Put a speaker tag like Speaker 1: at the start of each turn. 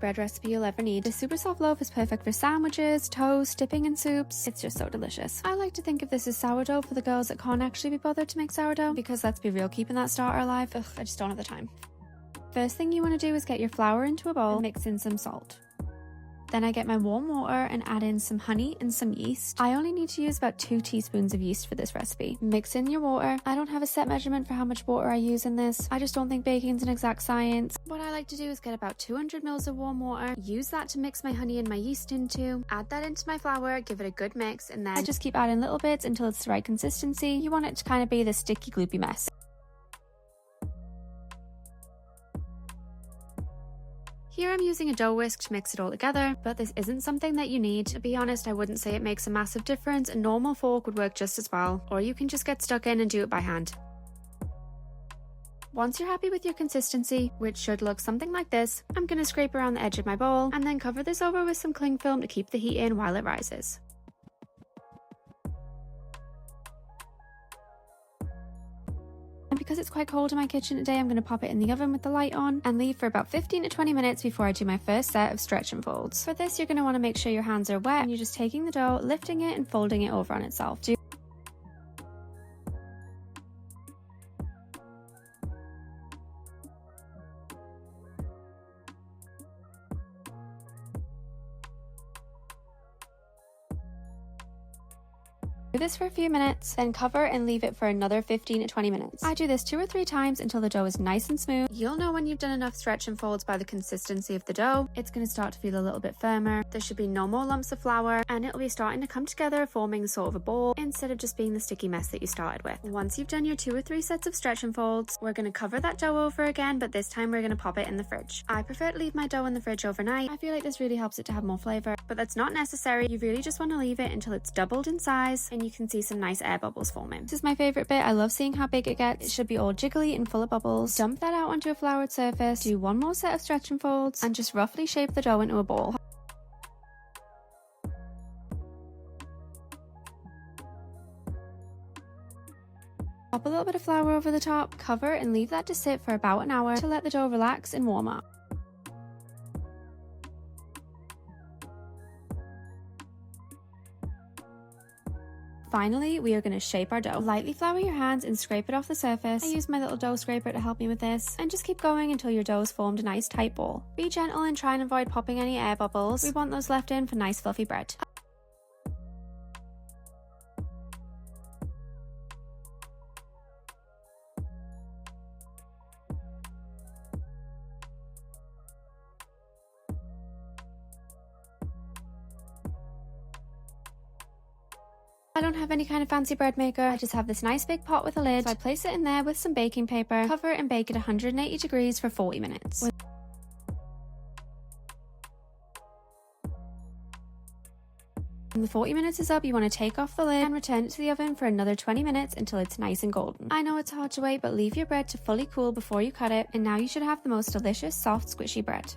Speaker 1: bread recipe you'll ever need. This super soft loaf is perfect for sandwiches, toast, dipping in soups. It's just so delicious. I like to think of this as sourdough for the girls that can't actually be bothered to make sourdough, because let's be real, keeping that starter alive, ugh, I just don't have the time. First thing you want to do is get your flour into a bowl and mix in some salt. Then I get my warm water and add in some honey and some yeast. I only need to use about 2 teaspoons of yeast for this recipe. Mix in your water. I don't have a set measurement for how much water I use in this. I just don't think baking's an exact science. What I like to do is get about 200 mils of warm water, use that to mix my honey and my yeast into, add that into my flour, give it a good mix, and then I just keep adding little bits until it's the right consistency. You want it to kind of be this sticky, gloopy mess. Here I'm using a dough whisk to mix it all together, but this isn't something that you need. To be honest, I wouldn't say it makes a massive difference. A normal fork would work just as well, or you can just get stuck in and do it by hand. Once you're happy with your consistency, which should look something like this, I'm going to scrape around the edge of my bowl and then cover this over with some cling film to keep the heat in while it rises. And because it's quite cold in my kitchen today, I'm going to pop it in the oven with the light on and leave for about 15 to 20 minutes before I do my first set of stretch and folds. For this, you're going to want to make sure your hands are wet and you're just taking the dough, lifting it and folding it over on itself. Do this for a few minutes, then cover and leave it for another 15 to 20 minutes. I do this 2 or 3 times until the dough is nice and smooth. You'll know when you've done enough stretch and folds by the consistency of the dough. It's going to start to feel a little bit firmer. There should be no more lumps of flour, and it'll be starting to come together, forming sort of a ball instead of just being the sticky mess that you started with. Once you've done your 2 or 3 sets of stretch and folds, we're going to cover that dough over again, but this time we're going to pop it in the fridge. I prefer to leave my dough in the fridge overnight. I feel like this really helps it to have more flavor, but that's not necessary. You really just want to leave it until it's doubled in size and you can see some nice air bubbles forming. This is my favorite bit. I love seeing how big it gets. It should be all jiggly and full of bubbles. Dump that out onto a floured surface, do 1 more set of stretch and folds, and just roughly shape the dough into a ball. Pop a little bit of flour over the top, cover and leave that to sit for about an hour to let the dough relax and warm up. Finally, we are going to shape our dough. Lightly flour your hands and scrape it off the surface. I use my little dough scraper to help me with this. And just keep going until your dough has formed a nice tight ball. Be gentle and try and avoid popping any air bubbles. We want those left in for nice fluffy bread. I don't have any kind of fancy bread maker. I just have this nice big pot with a lid. So I place it in there with some baking paper, cover it and bake at 180 degrees for 40 minutes. When the 40 minutes is up, you want to take off the lid and return it to the oven for another 20 minutes until it's nice and golden. I know it's hard to wait, but leave your bread to fully cool before you cut it, and now you should have the most delicious, soft, squishy bread.